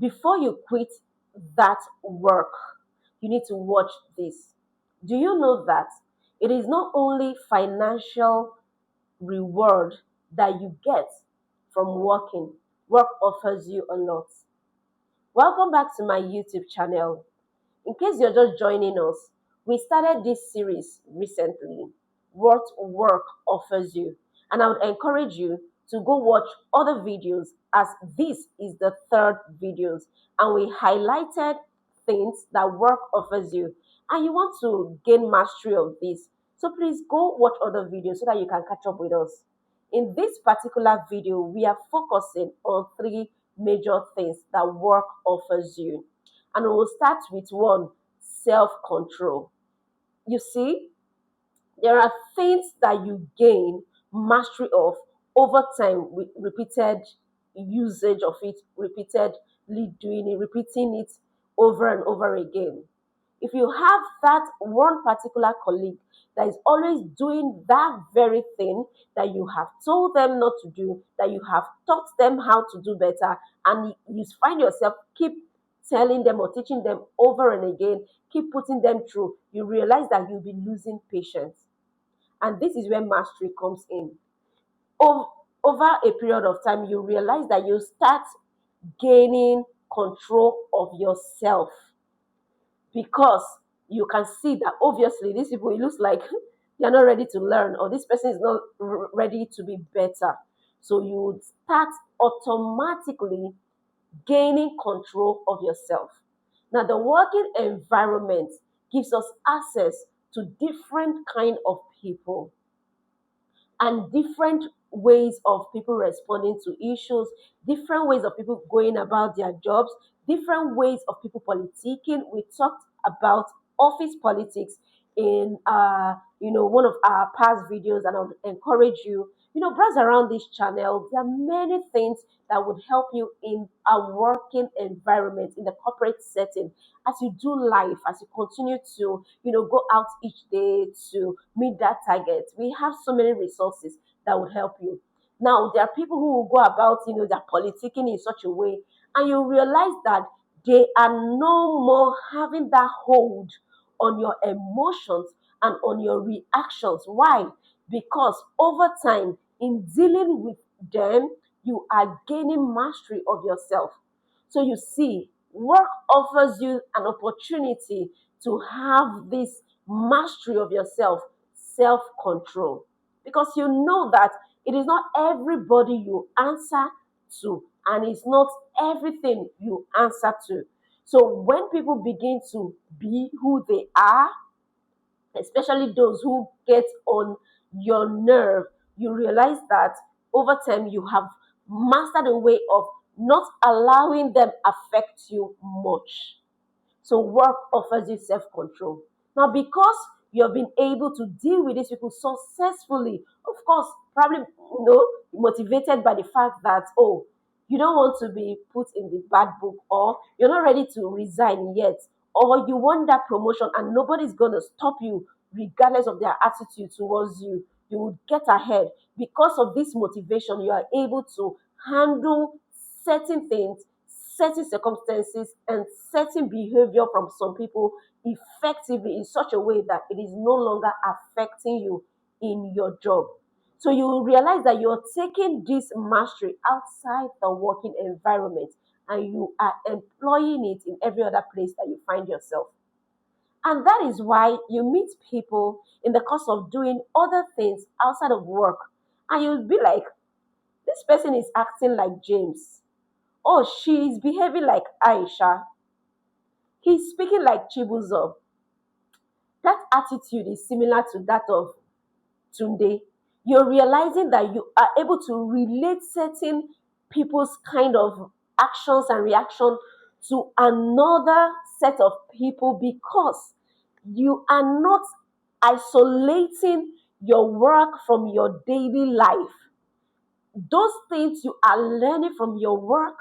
before you quit that work, you need to watch this. Do you know that it is not only financial reward that you get from working? Work offers you a lot. Welcome back to my YouTube channel. In case you're just joining us, we started this series recently, What Work Offers You. And I would encourage you to go watch other videos, as this is the third videos. And we highlighted things that work offers you. And you want to gain mastery of this. So please go watch other videos so that you can catch up with us. In this particular video, we are focusing on three major things that work offers you. And we'll start with one: self control. You see, there are things that you gain mastery of over time with repeated usage of it, repeatedly doing it, repeating it over and over again. If you have that one particular colleague that is always doing that very thing that you have told them not to do, that you have taught them how to do better, and you find yourself keep telling them or teaching them over and again, keep putting them through, you realize that you'll be losing patience. And this is where mastery comes in. Over a period of time, you realize that you start gaining control of yourself, because you can see that obviously these people, it looks like they're not ready to learn, or this person is not ready to be better. So you start automatically gaining control of yourself. Now, the working environment gives us access to different kind of people and different ways of people responding to issues, different ways of people going about their jobs, different ways of people politicking. We talked about office politics in one of our past videos, and I would encourage you, browse around this channel. There are many things that would help you in a working environment, in the corporate setting, as you do life, as you continue to, go out each day to meet that target. We have so many resources that would help you. Now, there are people who will go about, they're politicking in such a way, and you realize that they are no more having that hold on your emotions and on your reactions. Why? Because over time, in dealing with them, you are gaining mastery of yourself. So you see, work offers you an opportunity to have this mastery of yourself, self control, because you know that it is not everybody you answer to, and it's not everything you answer to. So when people begin to be who they are, especially those who get on your nerve, you realize that over time you have mastered a way of not allowing them affect you much. So work offers you self-control. Now, because you've been able to deal with these people successfully, of course, probably motivated by the fact that, oh, you don't want to be put in the bad book, or you're not ready to resign yet, or you want that promotion and nobody's going to stop you regardless of their attitude towards you. You would get ahead. Because of this motivation, you are able to handle certain things, certain circumstances, and certain behavior from some people effectively in such a way that it is no longer affecting you in your job. So you realize that you're taking this mastery outside the working environment, and you are employing it in every other place that you find yourself. And that is why you meet people in the course of doing other things outside of work, and you'll be like, this person is acting like James. Oh, she is behaving like Aisha. He's speaking like Chibuzo. That attitude is similar to that of Tunde. You're realizing that you are able to relate certain people's kind of actions and reaction to another set of people, because you are not isolating your work from your daily life. Those things you are learning from your work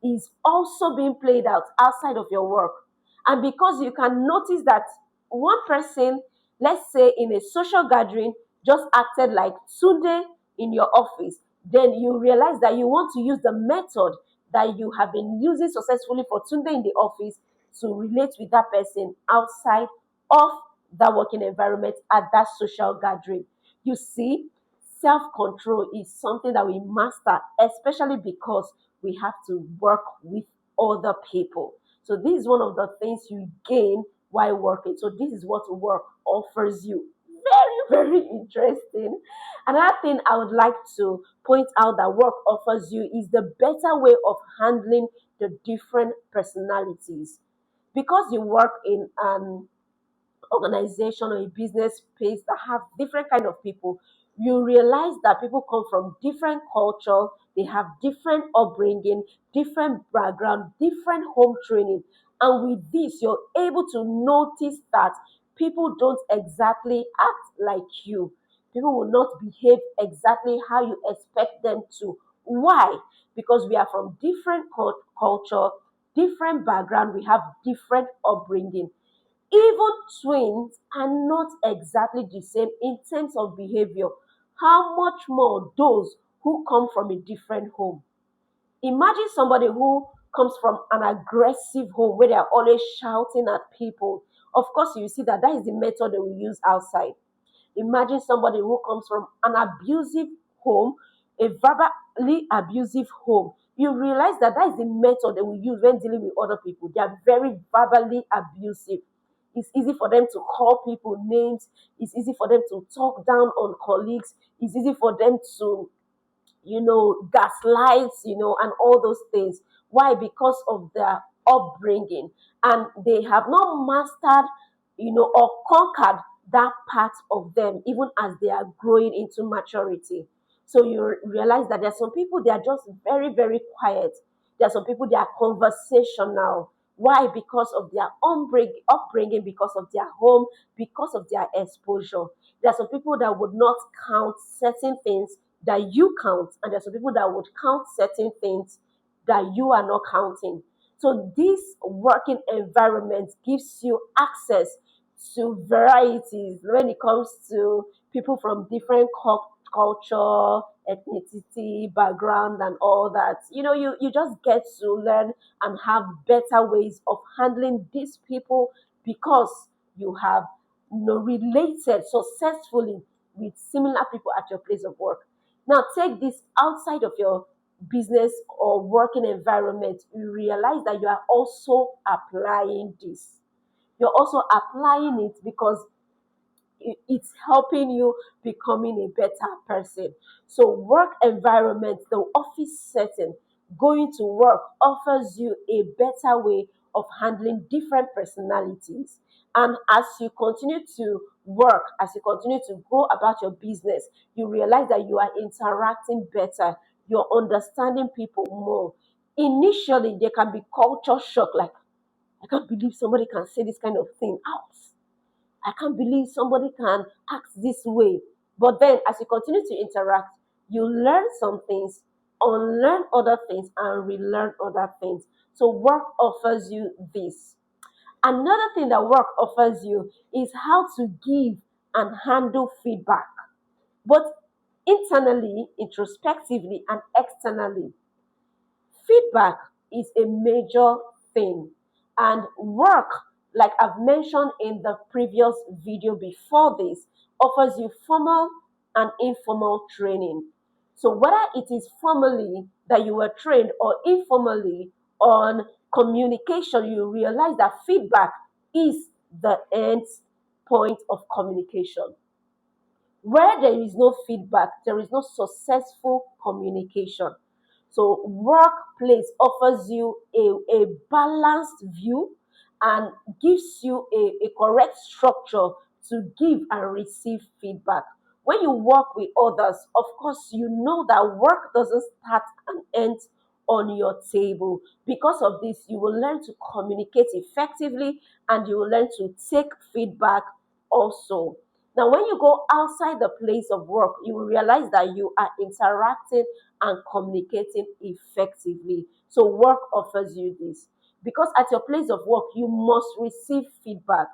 is also being played out outside of your work. And because you can notice that one person, let's say in a social gathering, just acted like Sunday in your office, then you realize that you want to use the method that you have been using successfully for Tunde in the office to relate with that person outside of that working environment at that social gathering. You see, self control is something that we master, especially because we have to work with other people. So, this is one of the things you gain while working. So, this is what work offers you. Very, very interesting. Another thing I would like to point out that work offers you is the better way of handling the different personalities. Because you work in an organization or a business space that have different kind of people, you realize that people come from different culture, they have different upbringing, different background, different home training. And with this, you're able to notice that people don't exactly act like you. People will not behave exactly how you expect them to. Why? Because we are from different culture, different background, we have different upbringing. Even twins are not exactly the same in terms of behavior. How much more those who come from a different home? Imagine somebody who comes from an aggressive home where they are always shouting at people. Of course, you see that that is the method they will use outside. Imagine somebody who comes from an abusive home, a verbally abusive home. You realize that that is the method they will use when dealing with other people. They are very verbally abusive. It's easy for them to call people names. It's easy for them to talk down on colleagues. It's easy for them to gaslights, and all those things. Why? Because of their upbringing. And they have not mastered, or conquered that part of them, even as they are growing into maturity. So you realize that there are some people, they are just very, very quiet. There are some people, they are conversational. Why? Because of their upbringing, because of their home, because of their exposure. There are some people that would not count certain things that you count, and there's some people that would count certain things that you are not counting. So this working environment gives you access to varieties when it comes to people from different culture, ethnicity, background, and all that. You just get to learn and have better ways of handling these people because you have related successfully with similar people at your place of work. Now, take this outside of your business or working environment. You realize that you are also applying this. You're also applying it because it's helping you becoming a better person. So, work environment, the office setting, going to work offers you a better way of handling different personalities. And as you continue to work, as you continue to go about your business, you realize that you are interacting better, you're understanding people more. Initially, there can be culture shock, like, I can't believe somebody can say this kind of thing out. I can't believe somebody can act this way. But then, as you continue to interact, you learn some things, unlearn other things, and relearn other things. So, work offers you this. Another thing that work offers you is how to give and handle feedback, both internally, introspectively, and externally. Feedback is a major thing, and work, like I've mentioned in the previous video before this, offers you formal and informal training. So whether it is formally that you were trained or informally on communication, you realize that feedback is the end point of communication. Where there is no feedback, there is no successful communication. So, workplace offers you a balanced view and gives you a correct structure to give and receive feedback. When you work with others, of course, you know that work doesn't start and end on your table. Because of this, you will learn to communicate effectively and you will learn to take feedback also. Now, when you go outside the place of work, you will realize that you are interacting and communicating effectively. So, work offers you this. Because at your place of work, you must receive feedback.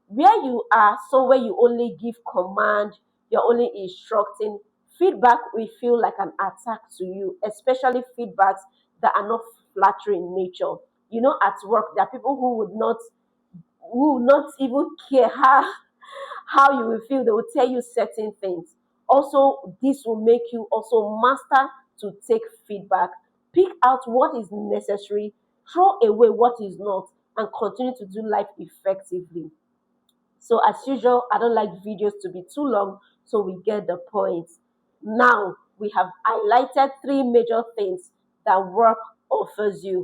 Where you are, somewhere you only give command, you're only instructing, feedback will feel like an attack to you, especially feedbacks that are not flattering in nature. You know, at work, there are people who would not even care how you will feel. They will tell you certain things. Also, this will make you also master to take feedback. Pick out what is necessary, throw away what is not, and continue to do life effectively. So, as usual, I don't like videos to be too long, so we get the point. Now, we have highlighted three major things that work offers you.